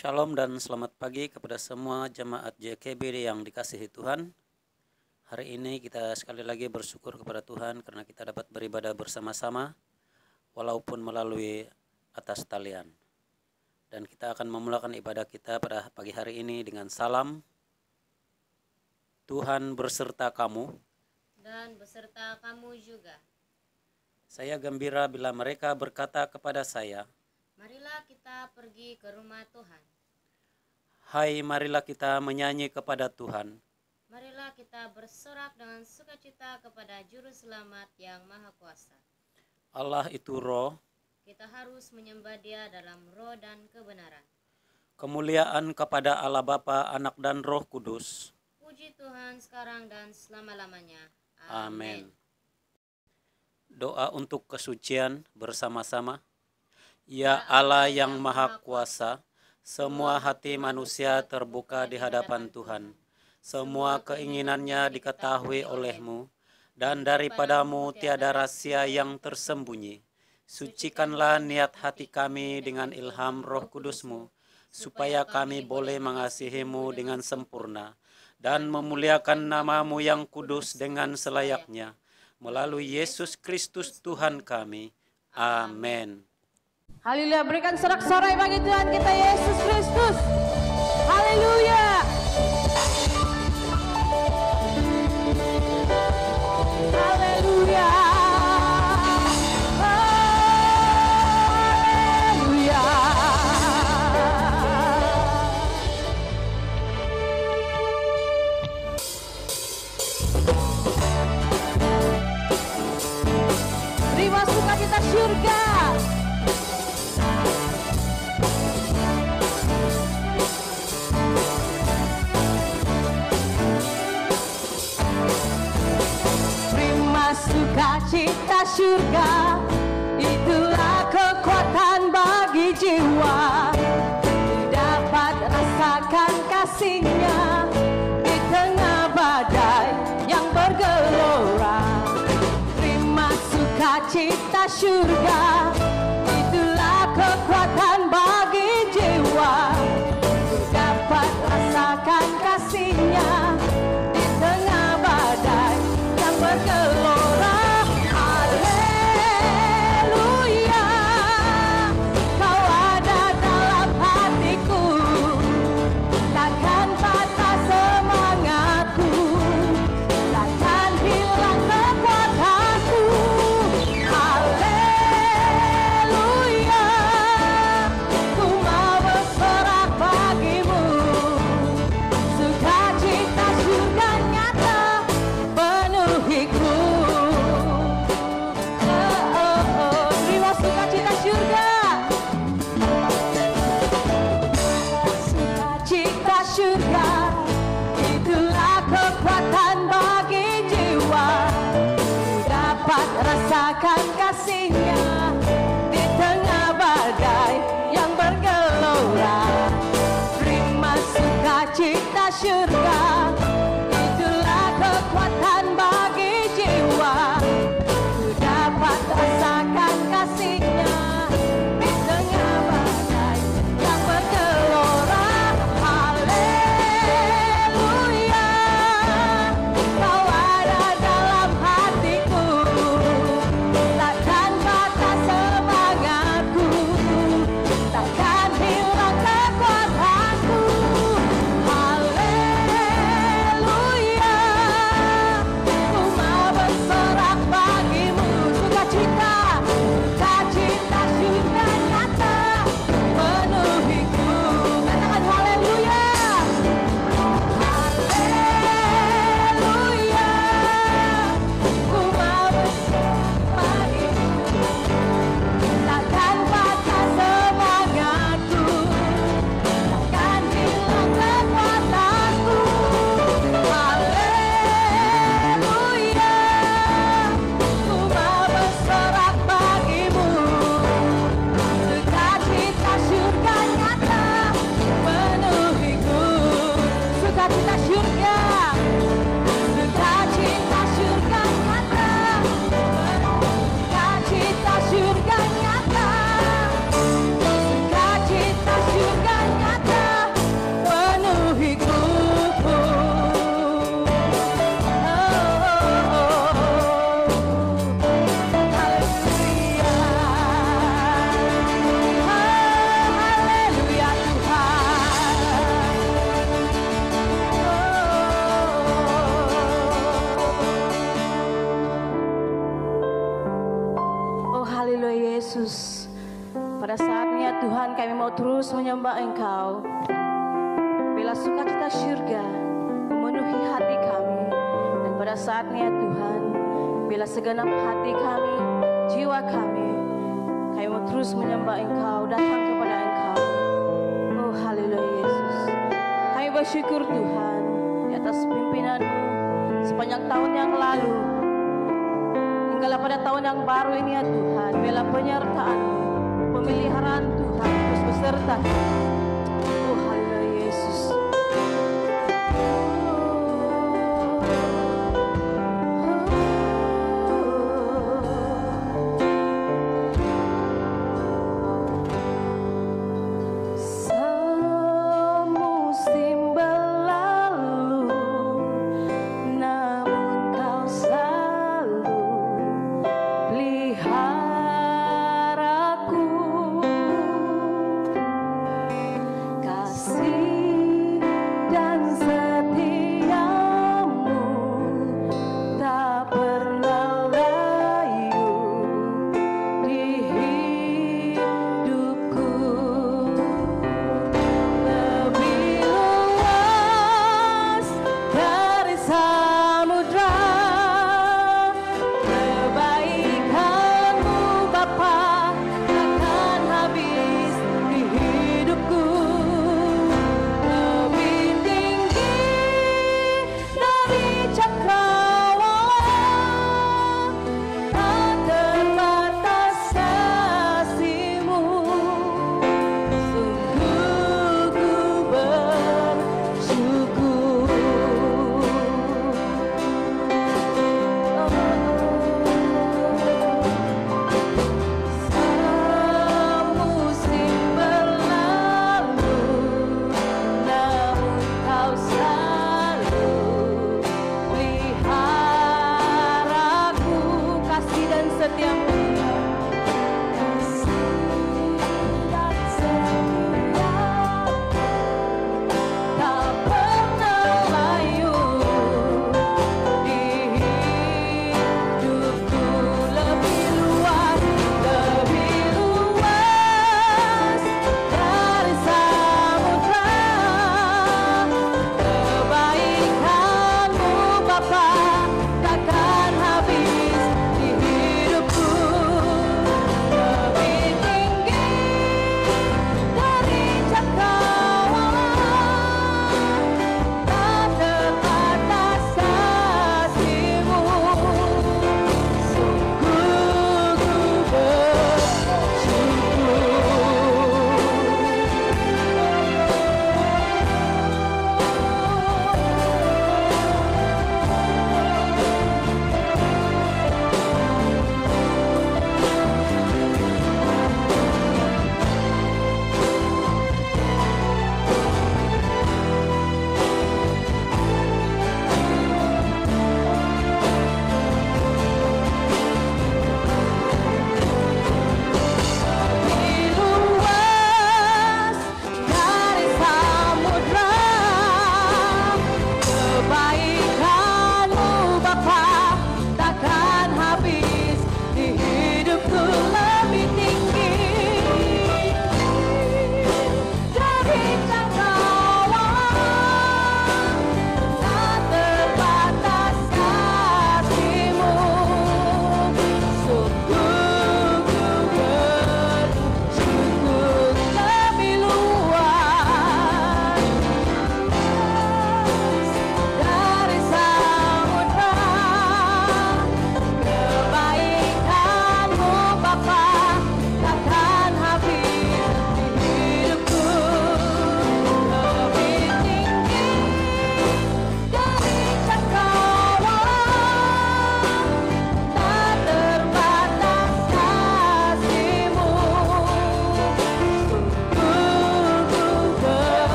Shalom dan selamat pagi kepada semua jemaat JKB yang dikasihi Tuhan. Hari ini kita sekali lagi bersyukur kepada Tuhan karena kita dapat beribadah bersama-sama walaupun melalui atas talian. Dan kita akan memulakan ibadah kita pada pagi hari ini dengan salam. Tuhan berserta kamu. Dan beserta kamu juga. Saya gembira bila mereka berkata kepada saya, marilah kita pergi ke rumah Tuhan. hai, marilah kita menyanyi kepada Tuhan. Marilah kita bersorak dengan sukacita kepada Juru Selamat yang Maha Kuasa. Allah itu roh. Kita harus menyembah Dia dalam roh dan kebenaran. Kemuliaan kepada Allah Bapa, Anak dan Roh Kudus. Puji Tuhan sekarang dan selama-lamanya. Amin. Doa untuk kesucian bersama-sama. Ya Allah yang Maha Kuasa, semua hati manusia terbuka di hadapan Tuhan. Semua keinginannya diketahui oleh-Mu, dan daripadamu tiada rahasia yang tersembunyi. Sucikanlah niat hati kami dengan ilham Roh Kudus-Mu, supaya kami boleh mengasihi-Mu dengan sempurna, dan memuliakan nama-Mu yang kudus dengan selayaknya, melalui Yesus Kristus Tuhan kami. Amin. Haleluya, berikan sorak-sorai bagi Tuhan kita Yesus Kristus. Haleluya. Haleluya. Haleluya. Terima sukacita surga. Sukacita surga, itulah kekuatan bagi jiwa. Dapat rasakan kasihnya di tengah badai yang bergelora. Terima sukacita surga, itulah kekuatan bagi jiwa. Dapat rasakan kasihnya di tengah badai yang bergelora. Rasakan kasihnya di tengah badai yang bergelora. Terima sukacita surga, itulah kekuatan bagi jiwa. Ku dapat rasakan kasihnya di tengah badai yang bergelora. Haleluya, Kau ada dalam hatiku. Takkan patah semangatku, takkan hilang kekuatanku. Haleluya, kami mau terus menyembah Engkau. Bila sukacita syurga memenuhi hati kami, dan pada saatnya Tuhan, bila segenap hati kami, jiwa kami mau terus menyembah Engkau, datang kepada Engkau. Oh haleluya Yesus. Kami bersyukur Tuhan di atas pimpinan-Mu sepanjang tahun yang lalu, hinggalah pada tahun yang baru ini ya Tuhan. Bila penyertaan-Mu, pemeliharaan Tuhan terus beserta. Oh haleluya Yesus.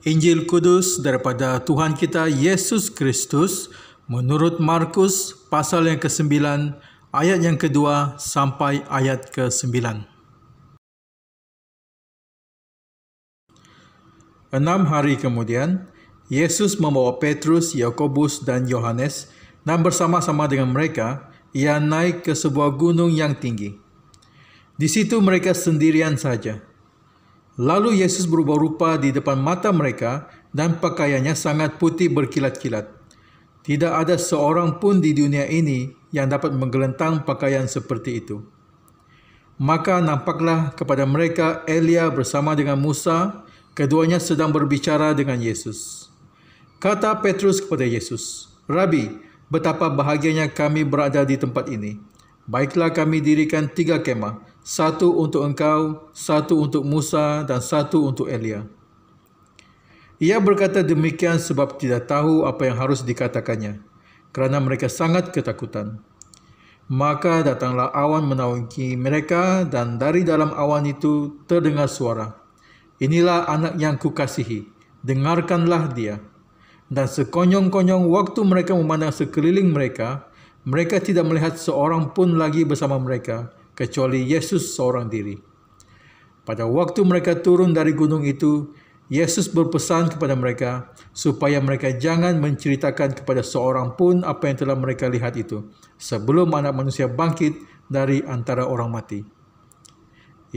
Injil Kudus daripada Tuhan kita Yesus Kristus menurut Markus pasal yang ke-9 ayat yang kedua sampai ayat ke-9. 6 hari kemudian, Yesus membawa Petrus, Yakobus dan Yohanes dan bersama-sama dengan mereka, ia naik ke sebuah gunung yang tinggi. Di situ mereka sendirian saja. Lalu Yesus berubah rupa di depan mata mereka dan pakaiannya sangat putih berkilat-kilat. Tidak ada seorang pun di dunia ini yang dapat menggelentang pakaian seperti itu. Maka nampaklah kepada mereka Elia bersama dengan Musa, keduanya sedang berbicara dengan Yesus. Kata Petrus kepada Yesus, "Rabi, betapa bahagianya kami berada di tempat ini. Baiklah kami dirikan 3 kemah, 1 untuk engkau, 1 untuk Musa dan 1 untuk Elia." Ia berkata demikian sebab tidak tahu apa yang harus dikatakannya, kerana mereka sangat ketakutan. Maka datanglah awan menaungi mereka dan dari dalam awan itu terdengar suara, "Inilah anak yang kukasihi, dengarkanlah dia." Dan sekonyong-konyong waktu mereka memandang sekeliling mereka, mereka tidak melihat seorang pun lagi bersama mereka, kecuali Yesus seorang diri. Pada waktu mereka turun dari gunung itu, Yesus berpesan kepada mereka supaya mereka jangan menceritakan kepada seorang pun apa yang telah mereka lihat itu, sebelum Anak Manusia bangkit dari antara orang mati.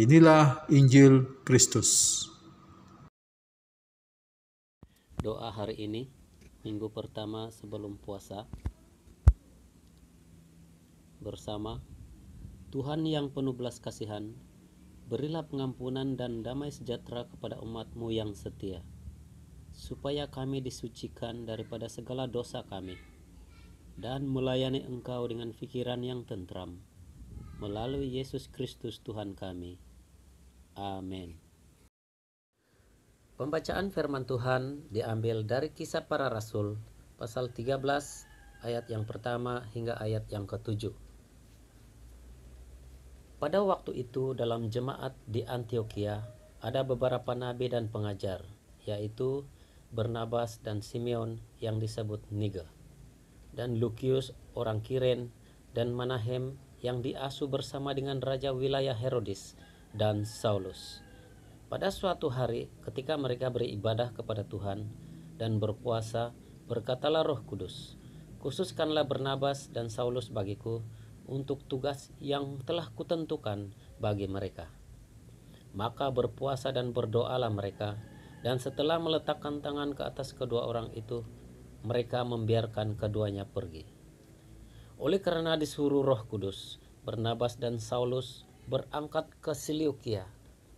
Inilah Injil Kristus. Doa hari ini, minggu pertama sebelum puasa. Bersama, Tuhan yang penuh belas kasihan, berilah pengampunan dan damai sejahtera kepada umat-Mu yang setia, supaya kami disucikan daripada segala dosa kami, dan melayani Engkau dengan pikiran yang tentram, melalui Yesus Kristus Tuhan kami. Amin. Pembacaan firman Tuhan diambil dari Kisah Para Rasul, pasal 13, ayat yang pertama hingga ayat yang ke-7. Pada waktu itu dalam jemaat di Antioquia ada beberapa nabi dan pengajar, yaitu Barnabas dan Simeon yang disebut Niger, dan Lukius orang Kiren, dan Manahem yang diasuh bersama dengan raja wilayah Herodes, dan Saulus. Pada suatu hari ketika mereka beribadah kepada Tuhan dan berpuasa, berkatalah Roh Kudus, "Khususkanlah Barnabas dan Saulus bagiku untuk tugas yang telah kutentukan bagi mereka." Maka berpuasa dan berdoalah mereka, dan setelah meletakkan tangan ke atas kedua orang itu, mereka membiarkan keduanya pergi. Oleh karena disuruh Roh Kudus, Barnabas dan Saulus berangkat ke Seleukia,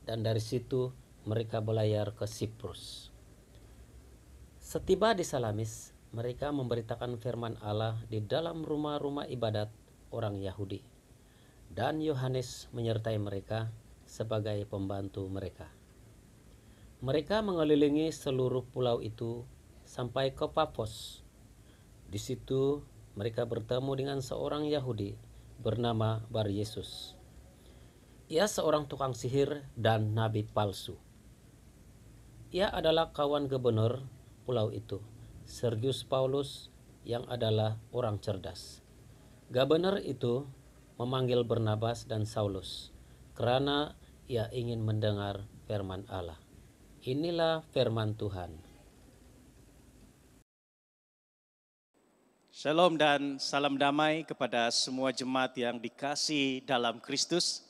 dan dari situ mereka belayar ke Siprus. Setiba di Salamis, mereka memberitakan firman Allah di dalam rumah-rumah ibadat orang Yahudi, dan Yohanes menyertai mereka sebagai pembantu mereka. Mereka mengelilingi seluruh pulau itu sampai ke Pafos. Di situ mereka bertemu dengan seorang Yahudi bernama Bar Yesus. Ia seorang tukang sihir dan nabi palsu. Ia adalah kawan gubernur pulau itu, Sergius Paulus, yang adalah orang cerdas. Gubernur itu memanggil Barnabas dan Saulus karena ia ingin mendengar firman Allah. Inilah firman Tuhan. Shalom dan salam damai kepada semua jemaat yang dikasihi dalam Kristus.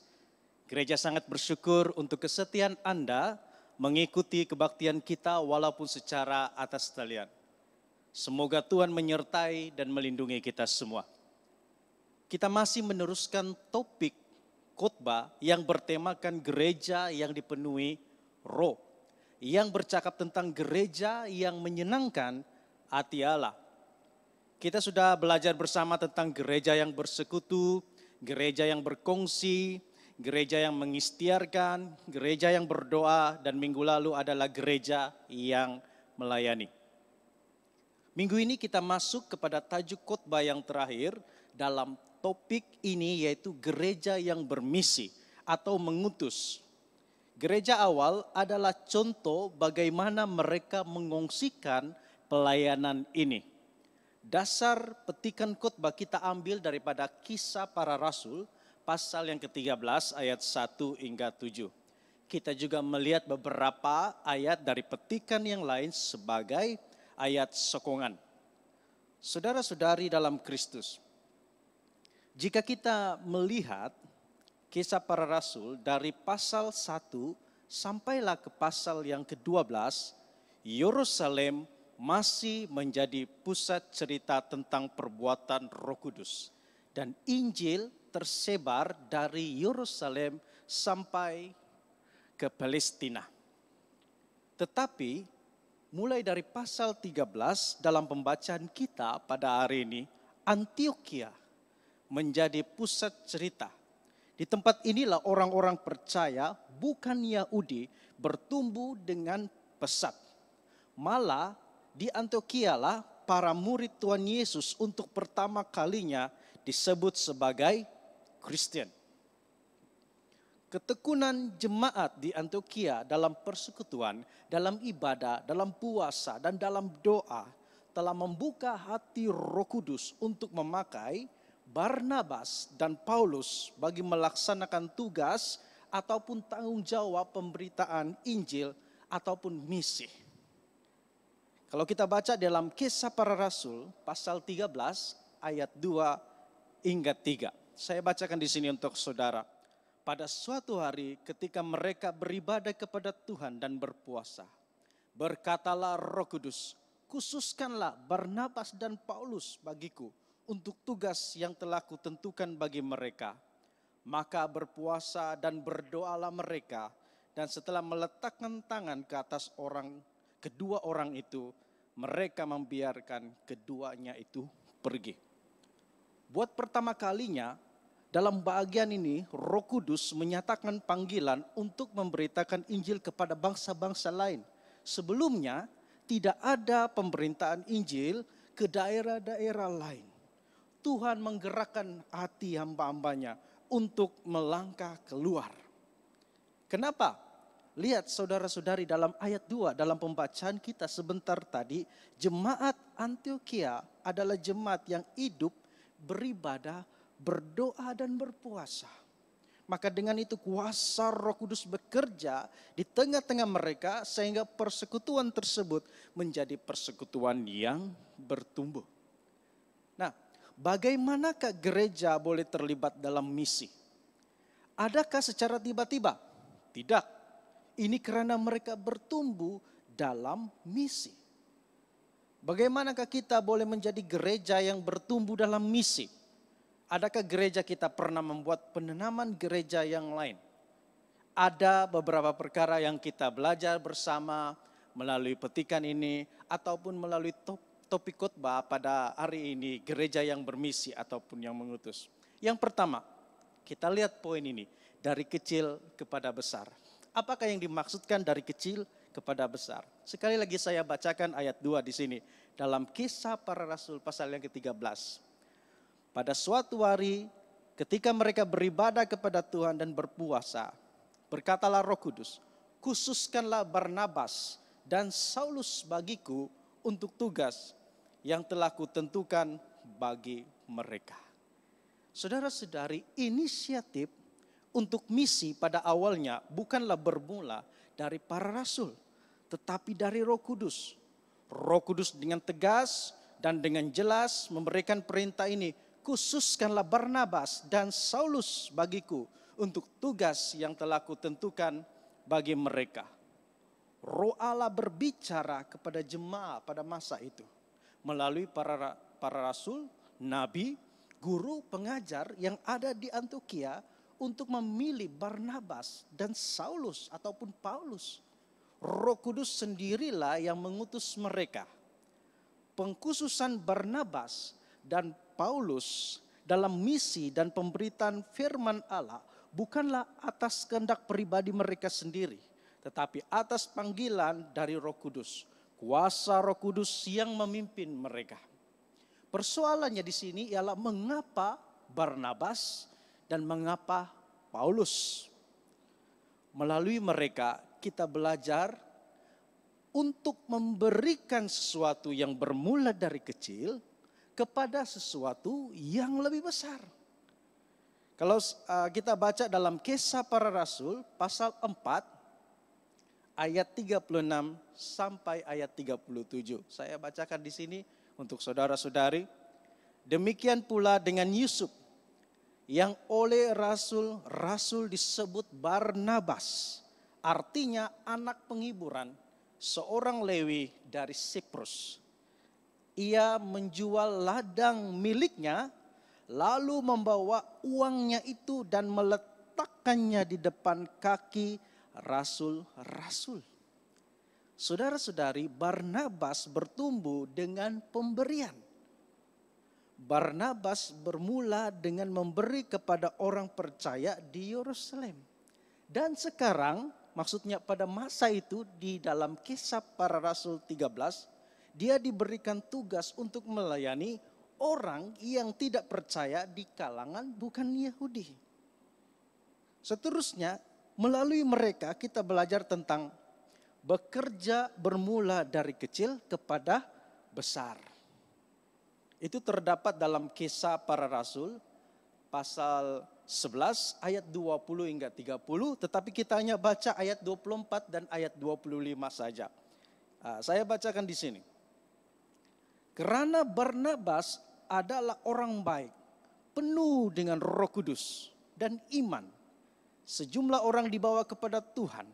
Gereja sangat bersyukur untuk kesetiaan Anda mengikuti kebaktian kita walaupun secara atas talian. Semoga Tuhan menyertai dan melindungi kita semua. Kita masih meneruskan topik khotbah yang bertemakan gereja yang dipenuhi roh, yang bercakap tentang gereja yang menyenangkan hati Allah. Kita sudah belajar bersama tentang gereja yang bersekutu, gereja yang berkongsi, gereja yang mengistiarkan, gereja yang berdoa, dan minggu lalu adalah gereja yang melayani. Minggu ini kita masuk kepada tajuk khotbah yang terakhir dalam topik ini, yaitu gereja yang bermisi atau mengutus. Gereja awal adalah contoh bagaimana mereka mengongsikan pelayanan ini. Dasar petikan khotbah kita ambil daripada Kisah Para Rasul pasal yang ke-13 ayat 1 hingga 7. Kita juga melihat beberapa ayat dari petikan yang lain sebagai ayat sokongan. Saudara-saudari dalam Kristus, jika kita melihat Kisah Para Rasul dari pasal 1 sampailah ke pasal yang ke-12, Yerusalem masih menjadi pusat cerita tentang perbuatan Roh Kudus. Dan Injil tersebar dari Yerusalem sampai ke Palestina. Tetapi mulai dari pasal 13 dalam pembacaan kita pada hari ini, Antioquia menjadi pusat cerita. Di tempat inilah orang-orang percaya bukan Yahudi bertumbuh dengan pesat. Malah di Antioquia lah para murid Tuhan Yesus untuk pertama kalinya disebut sebagai Kristen. Ketekunan jemaat di Antioquia dalam persekutuan, dalam ibadah, dalam puasa, dan dalam doa telah membuka hati Roh Kudus untuk memakai Barnabas dan Paulus bagi melaksanakan tugas ataupun tanggung jawab pemberitaan Injil ataupun misi. Kalau kita baca dalam Kisah Para Rasul pasal 13 ayat 2 hingga 3. Saya bacakan di sini untuk saudara. Pada suatu hari ketika mereka beribadah kepada Tuhan dan berpuasa, berkatalah Roh Kudus, khususkanlah Barnabas dan Paulus bagiku untuk tugas yang telah kutentukan bagi mereka. Maka berpuasa dan berdoalah mereka, dan setelah meletakkan tangan ke atas kedua orang itu, mereka membiarkan keduanya itu pergi. Buat pertama kalinya dalam bagian ini Roh Kudus menyatakan panggilan untuk memberitakan Injil kepada bangsa-bangsa lain. Sebelumnya tidak ada pemberitaan Injil ke daerah-daerah lain. Tuhan menggerakkan hati hamba-hambanya untuk melangkah keluar. Kenapa? Lihat saudara-saudari dalam ayat 2 dalam pembacaan kita sebentar tadi, jemaat Antioquia adalah jemaat yang hidup, beribadah, berdoa dan berpuasa. Maka dengan itu kuasa Roh Kudus bekerja di tengah-tengah mereka sehingga persekutuan tersebut menjadi persekutuan yang bertumbuh. Nah, bagaimanakah gereja boleh terlibat dalam misi? Adakah secara tiba-tiba? Tidak. Ini karena mereka bertumbuh dalam misi. Bagaimanakah kita boleh menjadi gereja yang bertumbuh dalam misi? Adakah gereja kita pernah membuat penanaman gereja yang lain? Ada beberapa perkara yang kita belajar bersama melalui petikan ini ataupun melalui topik khotbah pada hari ini, gereja yang bermisi ataupun yang mengutus. Yang pertama, kita lihat poin ini, dari kecil kepada besar. Apakah yang dimaksudkan dari kecil kepada besar? Sekali lagi saya bacakan ayat 2 di sini. Dalam Kisah Para Rasul pasal yang ke-13. Pada suatu hari ketika mereka beribadah kepada Tuhan dan berpuasa, berkatalah Roh Kudus, khususkanlah Barnabas dan Saulus bagiku untuk tugas yang telah kutentukan bagi mereka. Saudara-saudari, inisiatif untuk misi pada awalnya bukanlah bermula dari para rasul, tetapi dari Roh Kudus. Roh Kudus dengan tegas dan dengan jelas memberikan perintah ini, khususkanlah Barnabas dan Saulus bagiku untuk tugas yang telah kutentukan bagi mereka. Roh Allah berbicara kepada jemaat pada masa itu melalui para rasul, nabi, guru, pengajar yang ada di Antioquia untuk memilih Barnabas dan Saulus ataupun Paulus. Roh Kudus sendirilah yang mengutus mereka. Pengkhususan Barnabas dan Paulus dalam misi dan pemberitaan firman Allah bukanlah atas kehendak pribadi mereka sendiri, tetapi atas panggilan dari Roh Kudus. Kuasa Roh Kudus yang memimpin mereka. Persoalannya di sini ialah mengapa Barnabas dan mengapa Paulus? Melalui mereka kita belajar untuk memberikan sesuatu yang bermula dari kecil kepada sesuatu yang lebih besar. Kalau kita baca dalam Kisah Para Rasul pasal 4 ayat 36 sampai ayat 37. Saya bacakan di sini untuk saudara-saudari. Demikian pula dengan Yusuf yang oleh rasul disebut Barnabas, artinya anak penghiburan, seorang Lewi dari Siprus. Ia menjual ladang miliknya, lalu membawa uangnya itu dan meletakkannya di depan kaki rasul-rasul. Saudara-saudari, Barnabas bertumbuh dengan pemberian. Barnabas bermula dengan memberi kepada orang percaya di Yerusalem. Dan sekarang, maksudnya pada masa itu di dalam Kisah Para Rasul 13, dia diberikan tugas untuk melayani orang yang tidak percaya di kalangan bukan Yahudi. Seterusnya, melalui mereka kita belajar tentang bekerja bermula dari kecil kepada besar. Itu terdapat dalam Kisah Para Rasul pasal 11 ayat 20 hingga 30, tetapi kita hanya baca ayat 24 dan ayat 25 saja. Saya bacakan di sini. Karena Barnabas adalah orang baik, penuh dengan Roh Kudus dan iman. Sejumlah orang dibawa kepada Tuhan.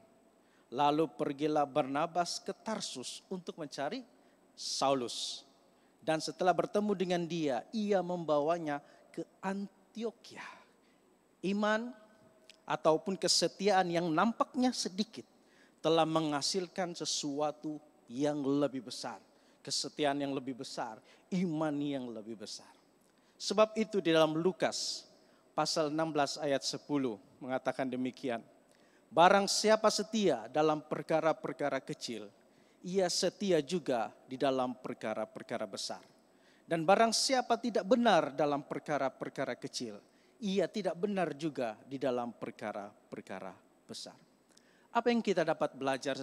Lalu pergilah Barnabas ke Tarsus untuk mencari Saulus. Dan setelah bertemu dengan dia, ia membawanya ke Antiokhia. Iman ataupun kesetiaan yang nampaknya sedikit telah menghasilkan sesuatu yang lebih besar. Kesetiaan yang lebih besar, iman yang lebih besar. Sebab itu di dalam Lukas pasal 16 ayat 10 mengatakan demikian. Barang siapa setia dalam perkara-perkara kecil, ia setia juga di dalam perkara-perkara besar. Dan barang siapa tidak benar dalam perkara-perkara kecil, ia tidak benar juga di dalam perkara-perkara besar. Apa yang kita dapat belajar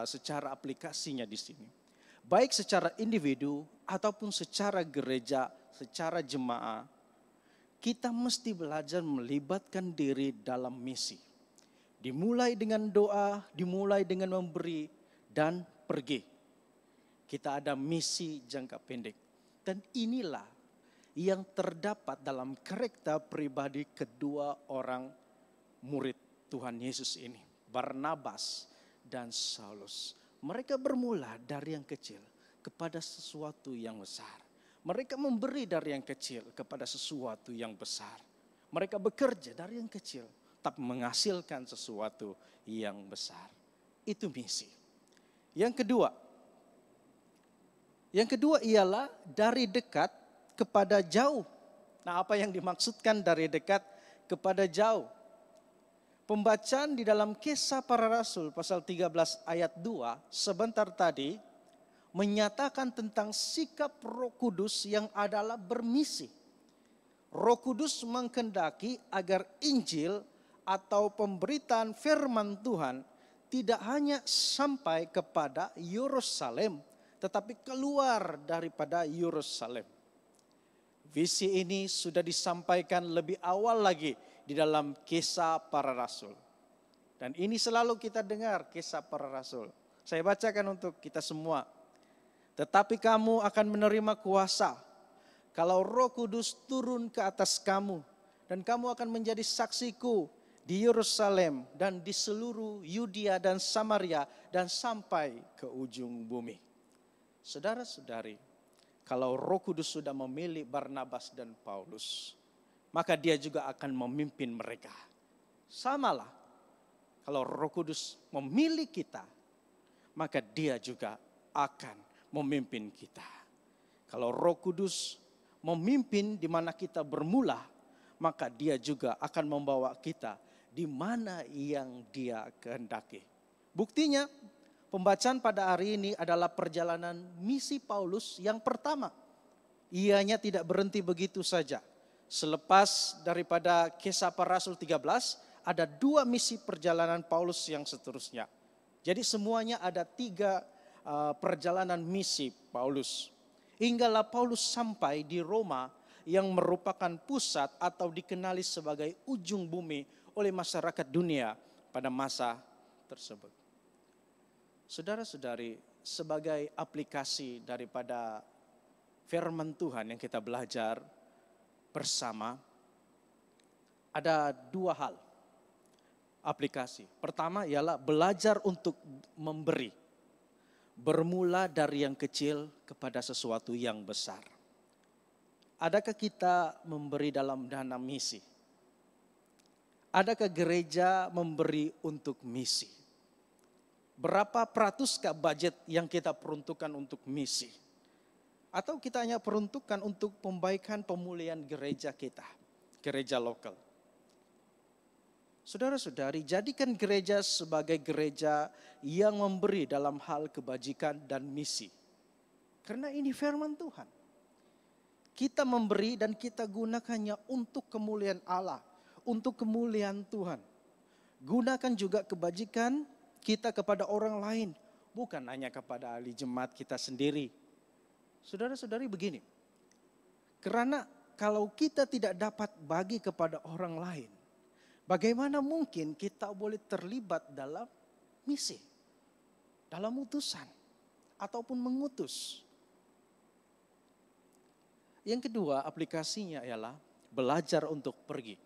secara aplikasinya di sini? Baik secara individu ataupun secara gereja, secara jemaah, kita mesti belajar melibatkan diri dalam misi. Dimulai dengan doa, dimulai dengan memberi, dan pergi. Kita ada misi jangka pendek. Dan inilah yang terdapat dalam karakter pribadi kedua orang murid Tuhan Yesus ini. Barnabas dan Saulus. Mereka bermula dari yang kecil kepada sesuatu yang besar. Mereka memberi dari yang kecil kepada sesuatu yang besar. Mereka bekerja dari yang kecil, tapi menghasilkan sesuatu yang besar. Itu misi. Yang kedua ialah dari dekat kepada jauh. Nah, apa yang dimaksudkan dari dekat kepada jauh? Pembacaan di dalam Kisah Para Rasul pasal 13 ayat 2 sebentar tadi menyatakan tentang sikap Roh Kudus yang adalah bermisi. Roh Kudus menghendaki agar Injil atau pemberitaan firman Tuhan tidak hanya sampai kepada Yerusalem, tetapi keluar daripada Yerusalem. Visi ini sudah disampaikan lebih awal lagi di dalam Kisah Para Rasul. Dan ini selalu kita dengar Kisah Para Rasul. Saya bacakan untuk kita semua. Tetapi kamu akan menerima kuasa kalau Roh Kudus turun ke atas kamu, dan kamu akan menjadi saksiku di Yerusalem dan di seluruh Yudea dan Samaria dan sampai ke ujung bumi. Saudara-saudari, kalau Roh Kudus sudah memilih Barnabas dan Paulus, maka dia juga akan memimpin mereka. Samalah, kalau Roh Kudus memilih kita, maka dia juga akan memimpin kita. Kalau Roh Kudus memimpin di mana kita bermula, maka dia juga akan membawa kita di mana yang dia kehendaki. Buktinya, pembacaan pada hari ini adalah perjalanan misi Paulus yang pertama. Ianya tidak berhenti begitu saja. Selepas daripada Kisah Para Rasul 13 ada 2 misi perjalanan Paulus yang seterusnya. Jadi semuanya ada 3 perjalanan misi Paulus. Hinggalah Paulus sampai di Roma yang merupakan pusat atau dikenali sebagai ujung bumi oleh masyarakat dunia pada masa tersebut. Saudara-saudari, sebagai aplikasi daripada firman Tuhan yang kita belajar bersama, ada 2 hal aplikasi. Pertama ialah belajar untuk memberi. Bermula dari yang kecil kepada sesuatu yang besar. Adakah kita memberi dalam dana misi? Adakah gereja memberi untuk misi? Berapa peratus budget yang kita peruntukkan untuk misi? Atau kita hanya peruntukkan untuk perbaikan pemulihan gereja kita, gereja lokal? Saudara-saudari, jadikan gereja sebagai gereja yang memberi dalam hal kebajikan dan misi. Karena ini firman Tuhan. Kita memberi dan kita gunakannya untuk kemuliaan Allah, untuk kemuliaan Tuhan. Gunakan juga kebajikan kita kepada orang lain, bukan hanya kepada ahli jemaat kita sendiri. Saudara-saudari, begini. Karena kalau kita tidak dapat bagi kepada orang lain, bagaimana mungkin kita boleh terlibat dalam misi, dalam utusan, ataupun mengutus? Yang kedua aplikasinya ialah belajar untuk pergi.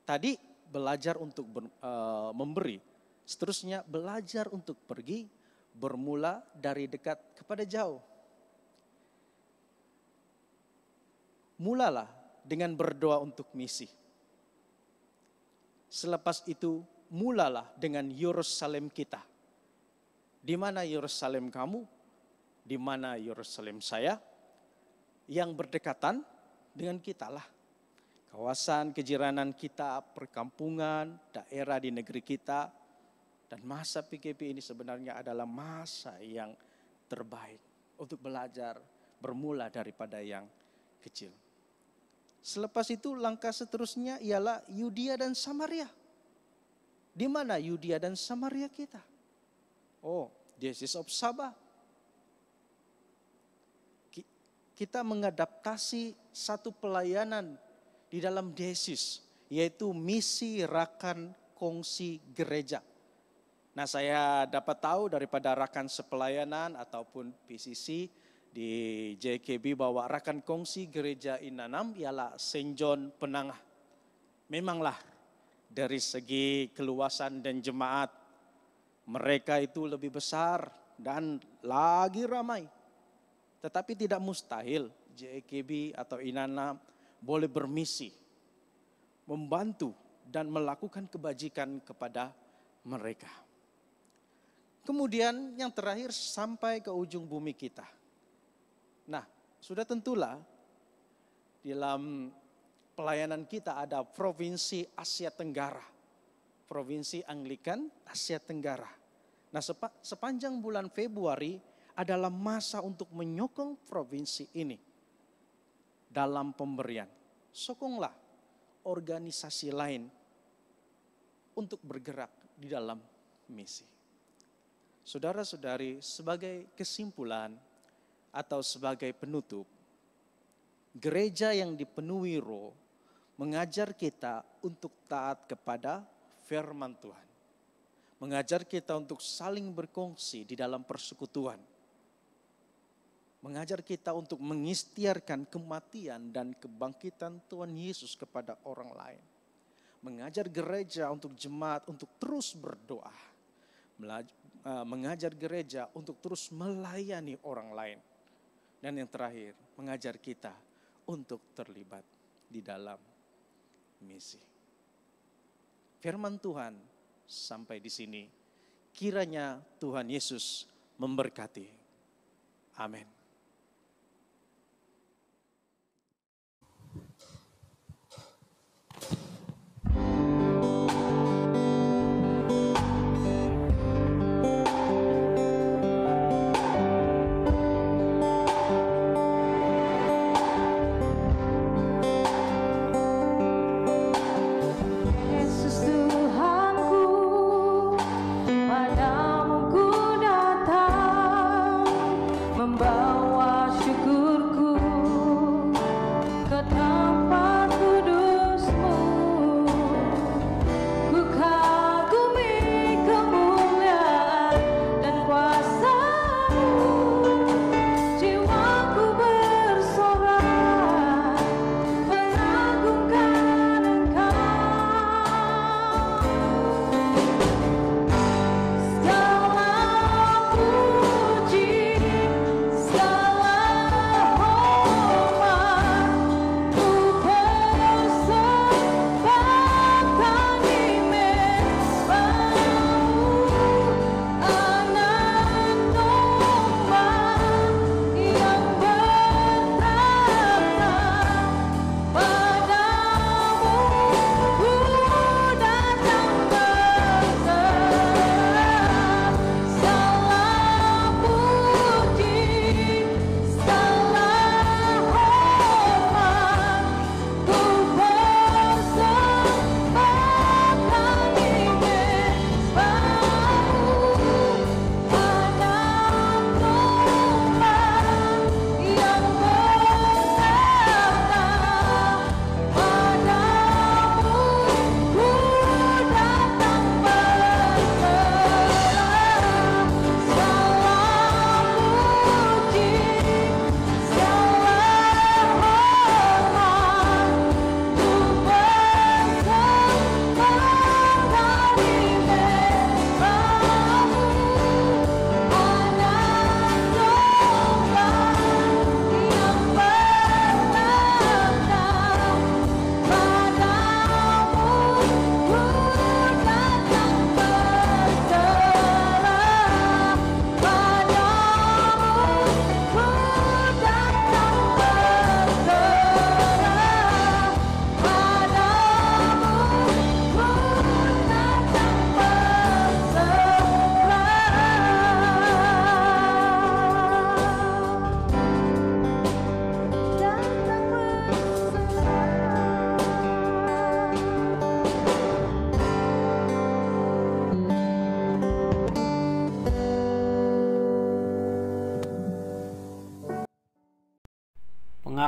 Tadi belajar untuk memberi, seterusnya belajar untuk pergi, bermula dari dekat kepada jauh. Mulalah dengan berdoa untuk misi. Selepas itu, mulalah dengan Yerusalem kita. Di mana Yerusalem kamu? Di mana Yerusalem saya? Yang berdekatan dengan kita lah. Kawasan kejiranan kita, perkampungan, daerah di negeri kita. Dan masa PKP ini sebenarnya adalah masa yang terbaik untuk belajar bermula daripada yang kecil. Selepas itu langkah seterusnya ialah Yudea dan Samaria. Di mana Yudea dan Samaria kita? Oh, Diocese of Sabah. Kita mengadaptasi satu pelayanan di dalam diocese, yaitu misi rakan kongsi gereja. Nah, saya dapat tahu daripada rakan sepelayanan ataupun PCC di JKB bahwa rakan kongsi gereja Inanam ialah Saint John Penangah. Memanglah dari segi keluasan dan jemaat mereka itu lebih besar dan lagi ramai. Tetapi tidak mustahil JKB atau Inanam boleh bermisi, membantu dan melakukan kebajikan kepada mereka. Kemudian yang terakhir sampai ke ujung bumi kita. Nah, sudah tentulah dalam pelayanan kita ada Provinsi Asia Tenggara, Provinsi Anglikan Asia Tenggara. Nah, sepanjang bulan Februari adalah masa untuk menyokong provinsi ini dalam pemberian. Sokonglah organisasi lain untuk bergerak di dalam misi. Saudara-saudari, sebagai kesimpulan atau sebagai penutup, gereja yang dipenuhi Roh mengajar kita untuk taat kepada firman Tuhan. Mengajar kita untuk saling berkongsi di dalam persekutuan. Mengajar kita untuk mengikhtiarkan kematian dan kebangkitan Tuhan Yesus kepada orang lain. Mengajar gereja untuk jemaat untuk terus berdoa. Mengajar gereja untuk terus melayani orang lain. Dan yang terakhir, mengajar kita untuk terlibat di dalam misi. Firman Tuhan sampai di sini. Kiranya Tuhan Yesus memberkati. Amin. Yesus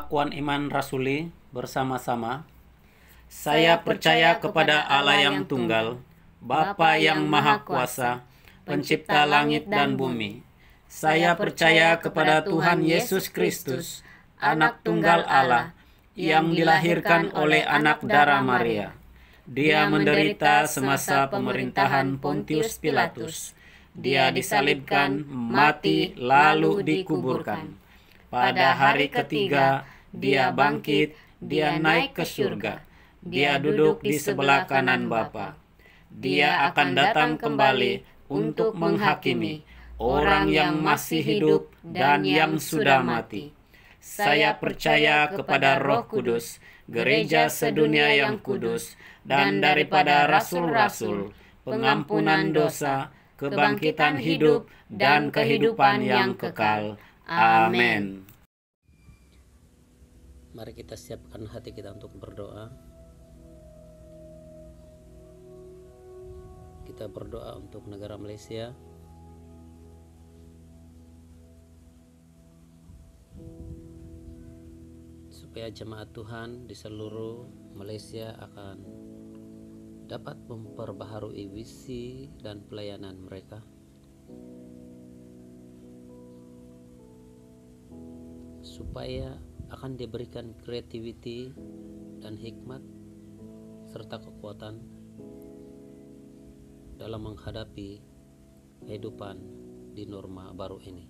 pengakuan iman rasuli bersama-sama. Saya percaya kepada Allah yang tunggal, Bapa yang Maha Kuasa, Pencipta langit dan bumi. Saya percaya kepada Tuhan Yesus Kristus, Anak tunggal Allah, yang dilahirkan oleh anak darah Maria. Dia menderita semasa pemerintahan Pontius Pilatus. Dia disalibkan, mati, lalu dikuburkan. Pada hari ketiga, dia bangkit, dia naik ke surga. Dia duduk di sebelah kanan Bapa. Dia akan datang kembali untuk menghakimi orang yang masih hidup dan yang sudah mati. Saya percaya kepada Roh Kudus, gereja sedunia yang kudus, dan daripada rasul-rasul, pengampunan dosa, kebangkitan hidup, dan kehidupan yang kekal. Amin. Mari kita siapkan hati kita untuk berdoa. Kita berdoa untuk negara Malaysia. Supaya jemaat Tuhan di seluruh Malaysia akan dapat memperbaharui visi dan pelayanan mereka. Supaya akan diberikan kreativiti dan hikmat serta kekuatan dalam menghadapi kehidupan di norma baru ini.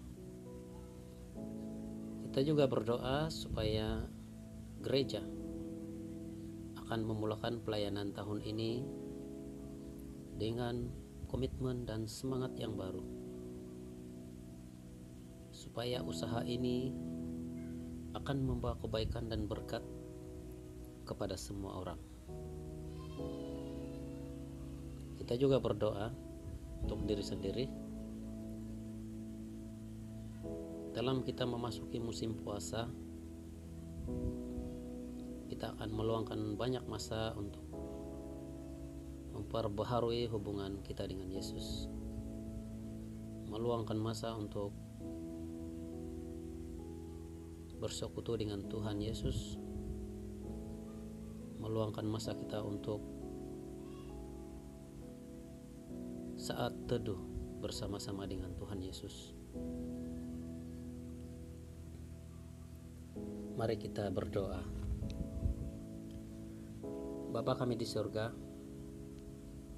Kita juga berdoa supaya gereja akan memulakan pelayanan tahun ini dengan komitmen dan semangat yang baru, supaya usaha ini akan membawa kebaikan dan berkat kepada semua orang. Kita juga berdoa untuk diri sendiri. Dalam kita memasuki musim puasa, kita akan meluangkan banyak masa untuk memperbaharui hubungan kita dengan Yesus, meluangkan masa untuk bersekutu dengan Tuhan Yesus, meluangkan masa kita untuk saat teduh bersama-sama dengan Tuhan Yesus. Mari kita berdoa. Bapa kami di surga,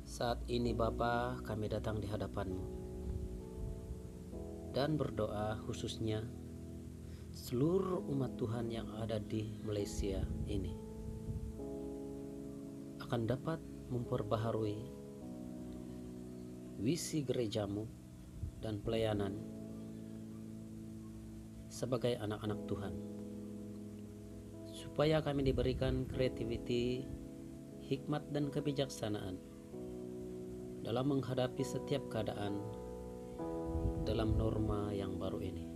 saat ini Bapa kami datang di hadapan-Mu dan berdoa khususnya seluruh umat Tuhan yang ada di Malaysia ini akan dapat memperbaharui visi gereja-Mu dan pelayanan sebagai anak-anak Tuhan, supaya kami diberikan kreativiti, hikmat dan kebijaksanaan dalam menghadapi setiap keadaan dalam norma yang baru ini.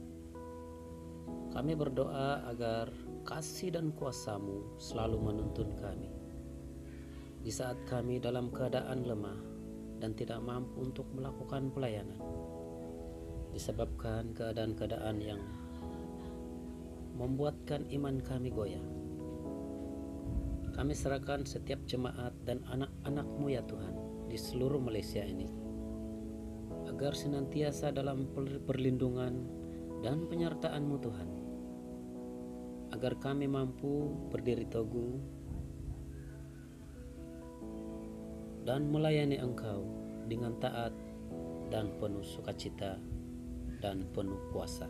Kami berdoa agar kasih dan kuasa-Mu selalu menuntun kami di saat kami dalam keadaan lemah dan tidak mampu untuk melakukan pelayanan, disebabkan keadaan-keadaan yang membuatkan iman kami goyah. Kami serahkan setiap jemaat dan anak-anak-Mu ya Tuhan di seluruh Malaysia ini, agar senantiasa dalam perlindungan dan penyertaan-Mu Tuhan, agar kami mampu berdiri teguh dan melayani Engkau dengan taat dan penuh sukacita dan penuh kuasa.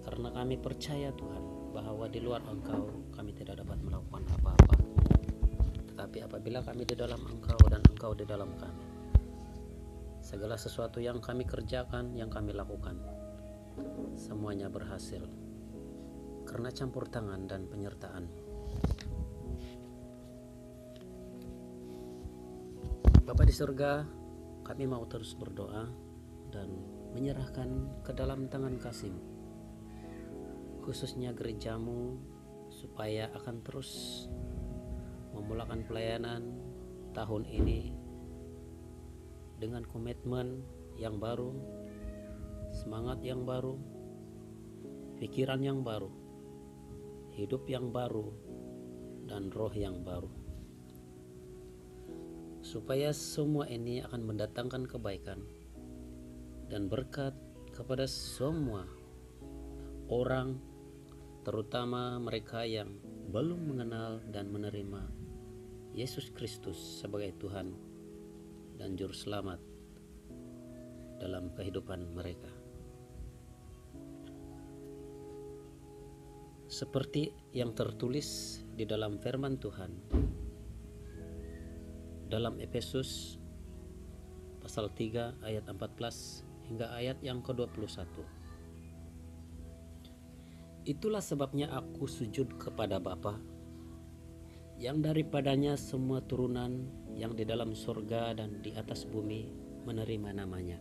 Karena kami percaya Tuhan bahwa di luar Engkau kami tidak dapat melakukan apa-apa, tetapi apabila kami di dalam Engkau dan Engkau di dalam kami, segala sesuatu yang kami kerjakan, yang kami lakukan, semuanya berhasil karena campur tangan dan penyertaan. Bapa di surga, kami mau terus berdoa dan menyerahkan ke dalam tangan kasih-Mu, khususnya gereja-Mu, supaya akan terus memulakan pelayanan tahun ini dengan komitmen yang baru, semangat yang baru, pikiran yang baru, hidup yang baru, dan roh yang baru. Supaya semua ini akan mendatangkan kebaikan dan berkat kepada semua orang, terutama mereka yang belum mengenal dan menerima Yesus Kristus sebagai Tuhan dan Juru Selamat dalam kehidupan mereka. Seperti yang tertulis di dalam firman Tuhan dalam Efesus pasal 3 ayat 14 hingga ayat yang ke-21. Itulah sebabnya aku sujud kepada Bapa, yang daripadanya semua turunan yang di dalam surga dan di atas bumi menerima namanya.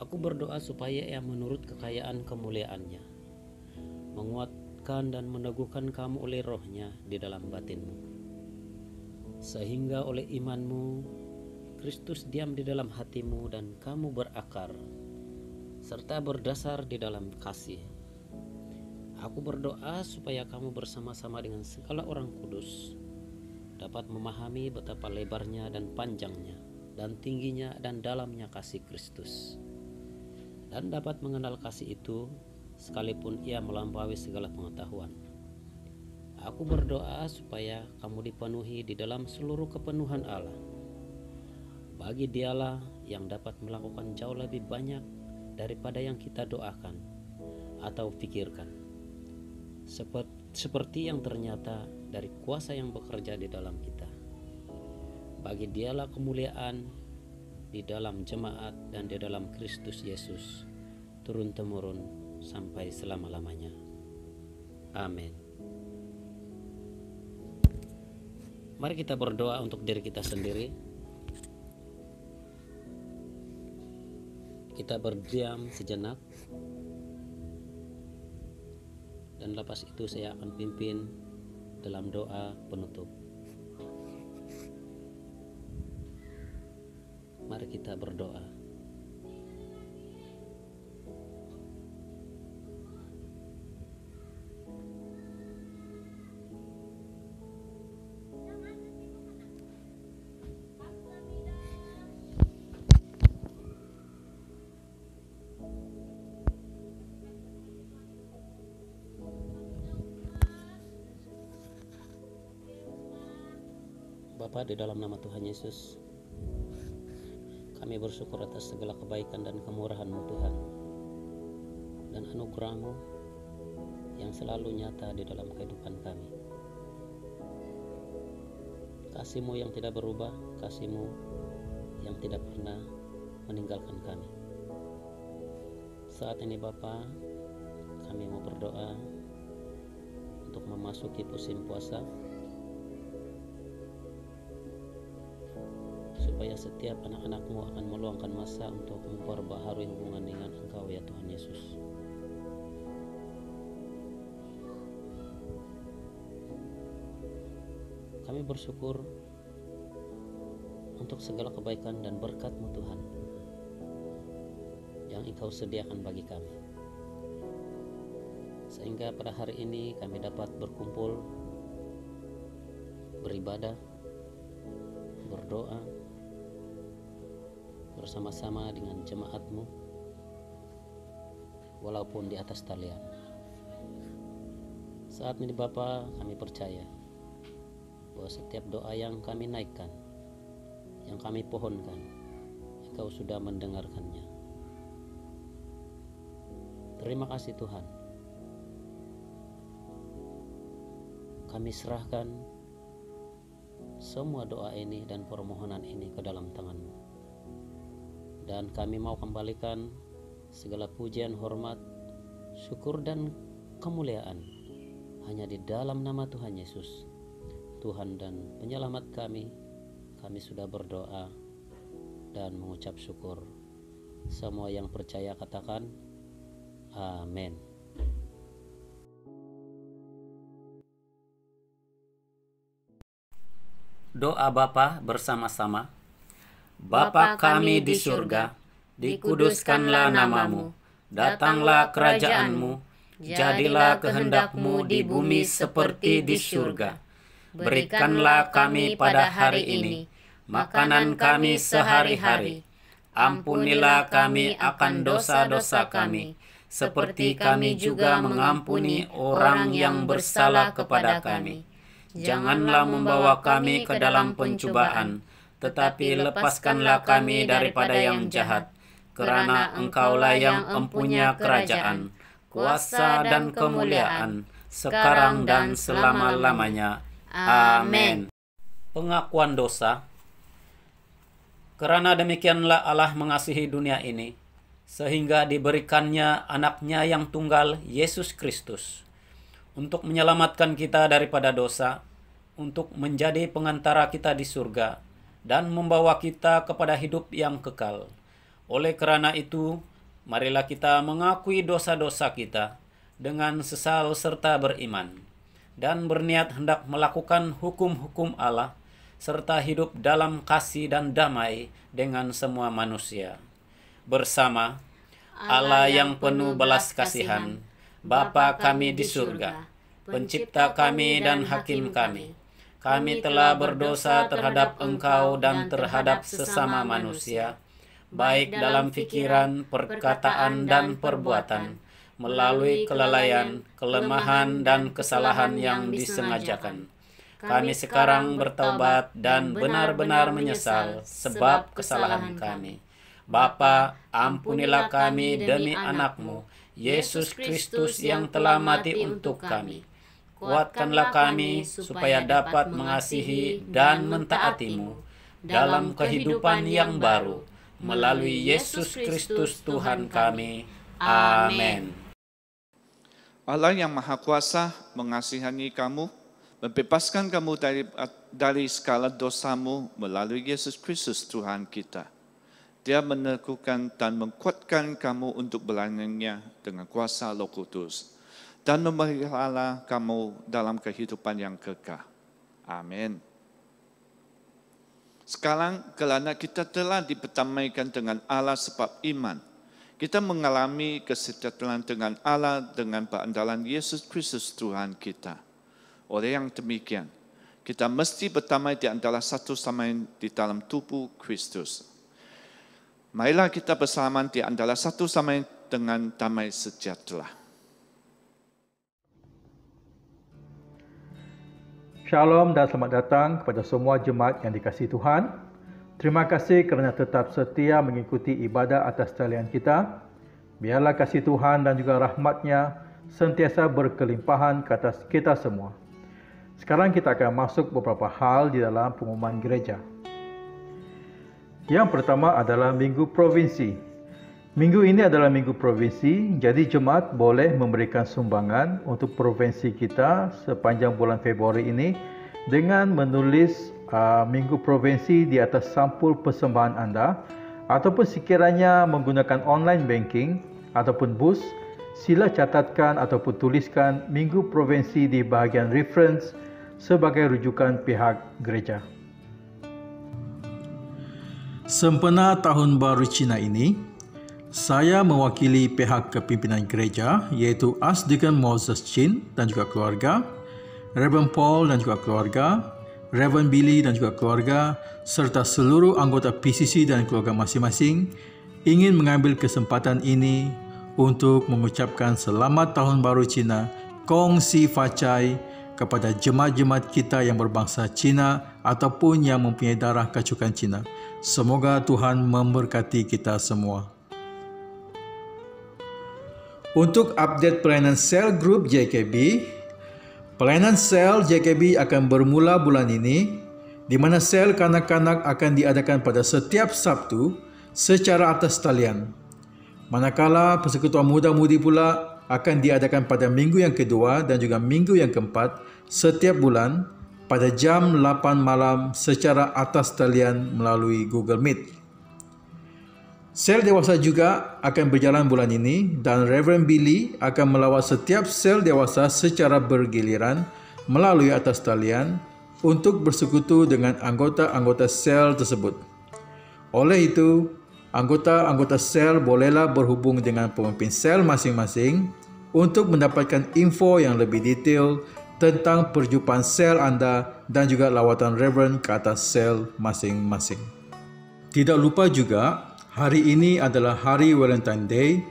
Aku berdoa supaya Ia menurut kekayaan kemuliaan-Nya menguatkan dan meneguhkan kamu oleh roh-Nya di dalam batinmu, sehingga oleh imanmu Kristus diam di dalam hatimu dan kamu berakar serta berdasar di dalam kasih. Aku berdoa supaya kamu bersama-sama dengan segala orang kudus dapat memahami betapa lebarnya dan panjangnya dan tingginya dan dalamnya kasih Kristus, dan dapat mengenal kasih itu sekalipun ia melampaui segala pengetahuan. Aku berdoa supaya kamu dipenuhi di dalam seluruh kepenuhan Allah. Bagi Dialah yang dapat melakukan jauh lebih banyak daripada yang kita doakan atau pikirkan, seperti yang ternyata dari kuasa yang bekerja di dalam kita. Bagi Dialah kemuliaan di dalam jemaat dan di dalam Kristus Yesus, turun-temurun sampai selama-lamanya. Amin. Mari kita berdoa untuk diri kita sendiri. Kita berdiam sejenak, dan lepas itu saya akan pimpin dalam doa penutup. Mari kita berdoa. Bapa, di dalam nama Tuhan Yesus, kami bersyukur atas segala kebaikan dan kemurahan-Mu Tuhan, dan anugerah-Mu yang selalu nyata di dalam kehidupan kami. Kasih-Mu yang tidak berubah, kasih-Mu yang tidak pernah meninggalkan kami. Saat ini Bapa, kami mau berdoa untuk memasuki musim puasa, supaya setiap anak-anak-Mu akan meluangkan masa untuk memperbaharui hubungan dengan Engkau ya Tuhan Yesus. Kami bersyukur untuk segala kebaikan dan berkat-Mu Tuhan yang Engkau sediakan bagi kami, sehingga pada hari ini kami dapat berkumpul, beribadah, berdoa bersama-sama dengan jemaat-Mu, walaupun di atas talian. Saat ini Bapa, kami percaya bahwa setiap doa yang kami naikkan, yang kami pohonkan, Engkau sudah mendengarkannya. Terima kasih Tuhan. Kami serahkan semua doa ini dan permohonan ini ke dalam tangan-Mu. Dan kami mau kembalikan segala pujian, hormat, syukur, dan kemuliaan hanya di dalam nama Tuhan Yesus, Tuhan dan Penyelamat kami. Kami sudah berdoa dan mengucap syukur. Semua yang percaya katakan amin. Doa Bapa bersama-sama. Bapa kami di surga, dikuduskanlah namamu, Datanglah kerajaan-Mu, jadilah kehendak-Mu di bumi seperti di surga. Berikanlah kami pada hari ini makanan kami sehari-hari. Ampunilah kami akan dosa-dosa kami, seperti kami juga mengampuni orang yang bersalah kepada kami. Janganlah membawa kami ke dalam pencobaan, tetapi lepaskanlah kami daripada yang jahat. Karena Engkaulah yang empunya kerajaan, kuasa dan kemuliaan, sekarang dan selama-lamanya. Amin. Pengakuan dosa. Karena demikianlah Allah mengasihi dunia ini, sehingga diberikannya anaknya yang tunggal, Yesus Kristus, untuk menyelamatkan kita daripada dosa, untuk menjadi pengantara kita di surga, dan membawa kita kepada hidup yang kekal. Oleh karena itu, marilah kita mengakui dosa-dosa kita dengan sesal serta beriman, dan berniat hendak melakukan hukum-hukum Allah, serta hidup dalam kasih dan damai dengan semua manusia. Bersama Allah yang penuh belas kasihan, Bapa kami di surga, Pencipta kami dan Hakim kami, kami telah berdosa terhadap Engkau dan terhadap sesama manusia, baik dalam pikiran, perkataan, dan perbuatan, melalui kelalaian, kelemahan, dan kesalahan yang disengajakan. Kami sekarang bertaubat dan benar-benar menyesal sebab kesalahan kami. Bapa, ampunilah kami demi anak-Mu, Yesus Kristus yang telah mati untuk kami. Kuatkanlah kami supaya dapat mengasihi dan mentaati-Mu dalam kehidupan yang baru, melalui Yesus Kristus Tuhan kami. Amin. Allah yang Maha Kuasa mengasihani kamu, membebaskan kamu dari segala dosamu melalui Yesus Kristus Tuhan kita. Dia meneguhkan dan menguatkan kamu untuk berlayannya dengan kuasa Roh Kudus, dan memelihara kamu dalam kehidupan yang kekal. Amin. Sekarang, kerana kita telah dipertamaikan dengan Allah sebab iman, kita mengalami kesejahteraan dengan Allah dengan berandalan Yesus Kristus Tuhan kita. Oleh yang demikian, kita mesti bertamai di antara satu sama lain di dalam tubuh Kristus. Marilah kita bersalaman di antara satu sama lain dengan damai sejahtera. Shalom dan selamat datang kepada semua jemaat yang dikasihi Tuhan. Terima kasih kerana tetap setia mengikuti ibadah atas talian kita. Biarlah kasih Tuhan dan juga rahmat-Nya sentiasa berkelimpahan ke atas kita semua. Sekarang kita akan masuk beberapa hal di dalam pengumuman gereja. Yang pertama adalah Minggu Provinsi. Minggu ini adalah Minggu Provinsi, jadi jemaat boleh memberikan sumbangan untuk provinsi kita sepanjang bulan Februari ini dengan menulis Minggu Provinsi di atas sampul persembahan anda, ataupun sekiranya menggunakan online banking ataupun bus, sila catatkan ataupun tuliskan Minggu Provinsi di bahagian reference sebagai rujukan pihak gereja. Sempena Tahun Baru Cina ini, saya mewakili pihak kepimpinan gereja iaitu Archdeacon Moses Chin dan juga keluarga, Reverend Paul dan juga keluarga, Reverend Billy dan juga keluarga, serta seluruh anggota PCC dan keluarga masing-masing ingin mengambil kesempatan ini untuk mengucapkan Selamat Tahun Baru Cina Kong Si Fa Cai kepada jemaat-jemaat kita yang berbangsa Cina ataupun yang mempunyai darah kacukan Cina. Semoga Tuhan memberkati kita semua. Untuk update pelayanan sel grup JKB, pelayanan sel JKB akan bermula bulan ini, di mana sel kanak-kanak akan diadakan pada setiap Sabtu secara atas talian. Manakala persekutuan muda-mudi pula akan diadakan pada minggu yang kedua dan juga minggu yang keempat setiap bulan pada jam 8 malam secara atas talian melalui Google Meet. Sel dewasa juga akan berjalan bulan ini dan Reverend Billy akan melawat setiap sel dewasa secara bergiliran melalui atas talian untuk bersekutu dengan anggota-anggota sel tersebut. Oleh itu, Anggota-anggota sel bolehlah berhubung dengan pemimpin sel masing-masing untuk mendapatkan info yang lebih detail tentang perjumpaan sel anda dan juga lawatan Reverend ke atas sel masing-masing. Tidak lupa juga, hari ini adalah hari Valentine Day,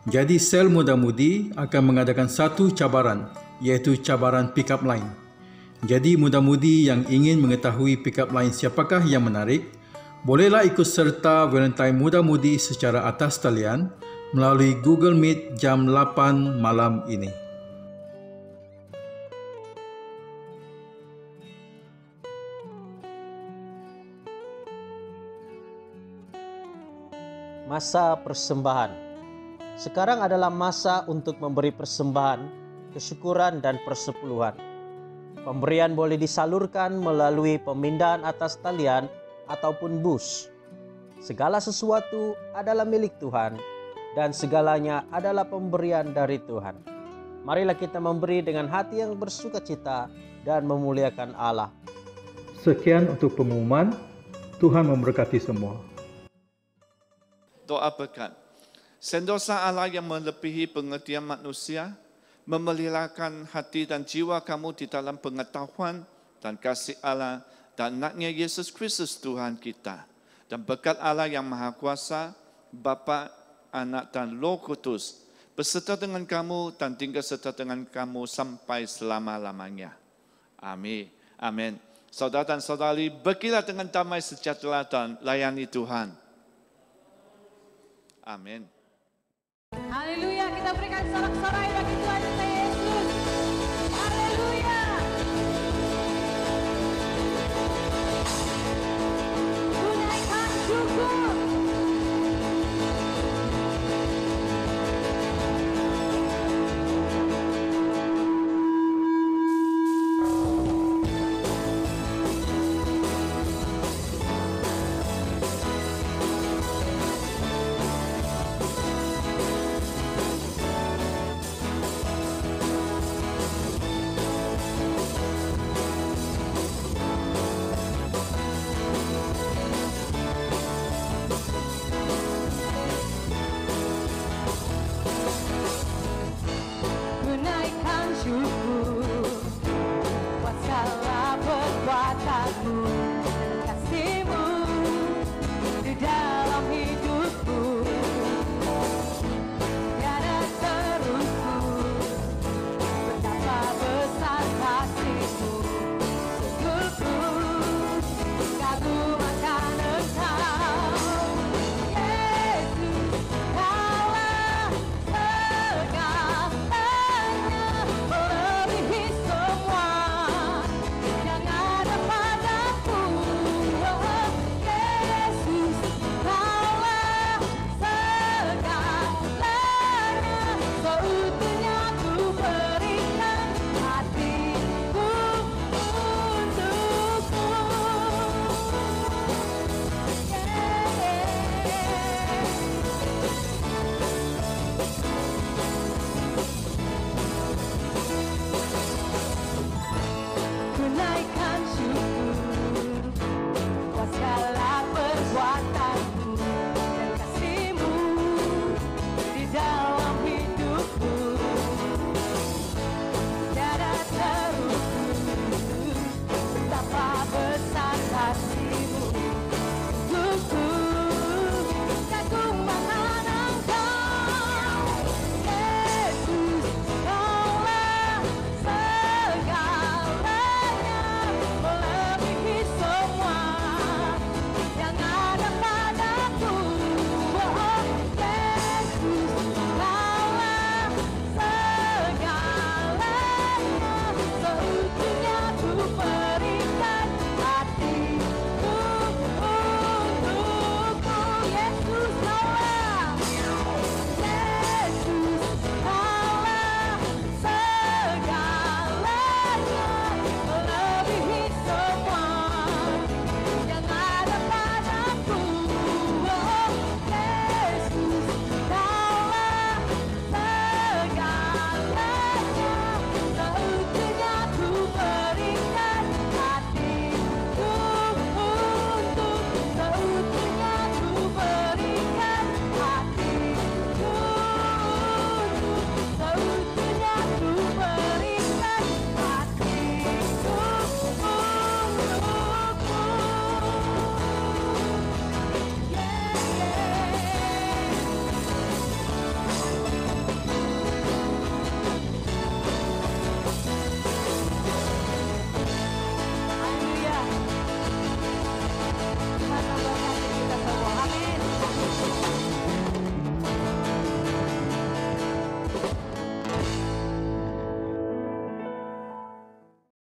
jadi sel muda-mudi akan mengadakan satu cabaran, iaitu cabaran pick up line. Jadi muda-mudi yang ingin mengetahui pick up line siapakah yang menarik, bolehlah ikut serta Valentine muda-mudi secara atas talian melalui Google Meet jam 8 malam ini. Masa persembahan. Sekarang adalah masa untuk memberi persembahan, kesyukuran dan persepuluhan. Pemberian boleh disalurkan melalui pemindahan atas talian ataupun bus. Segala sesuatu adalah milik Tuhan dan segalanya adalah pemberian dari Tuhan. Marilah kita memberi dengan hati yang bersukacita dan memuliakan Allah. Sekian untuk pengumuman. Tuhan memberkati semua. Doa berkat. Sendosa Allah yang melebihi pengertian manusia, memeliharakan hati dan jiwa kamu di dalam pengetahuan dan kasih Allah dan anaknya Yesus Kristus Tuhan kita. Dan berkat Allah yang Maha Kuasa, Bapa, Anak dan Roh Kudus, beserta dengan kamu dan tinggal serta dengan kamu sampai selama-lamanya. Amin. Amin. Saudara dan saudari, pergilah dengan damai sejahtera dan layani Tuhan. Amin. Haleluya, kita berikan sorak-sorai bagi Tuhan.